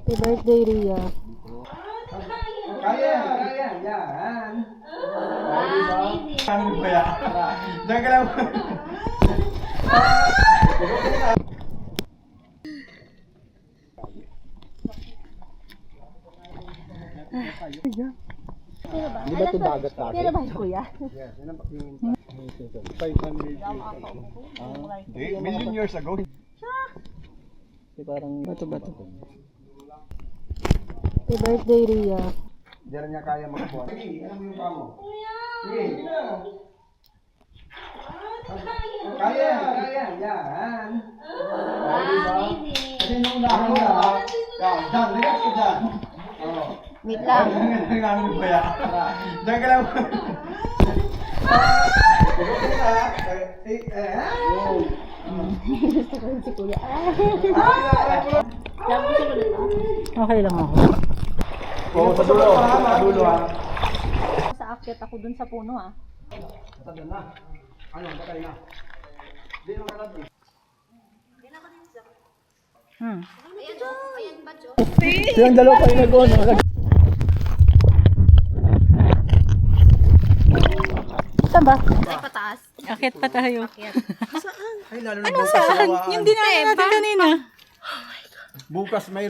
Happy birthday, Ria. Kaya, yan. Ano ba yan? Diyan ka lang. Di ba ito dagat dati? Kaya ba kuya? Yes, yan ang pakinig. 500 years ago. Hindi, million years ago. Di parang bato-bato. Happy birthday, Ria. Hindi rin niya kaya magbuhat. Sige, alam mo yung pamo. Sige. Kaya, yan. Kasi nung unahan na, dyan, relax ka dyan. Wait lang. Ano ba yan? Diyan ka lang. Gusto ko rin si kuya. Okay lang ako. Oo, sa dulo. Sa dulo ha. Sa akyat ako dun sa puno ah. Sa dulo na. Ano, patay na. Hindi naman alam eh. Silang dalawa pa yung nag-on. Saan ba? Ay, pataas. Akyat pa tayo. Ay, lalo na Ano saan? Yung dinayo natin kanina. Bukas mayroon.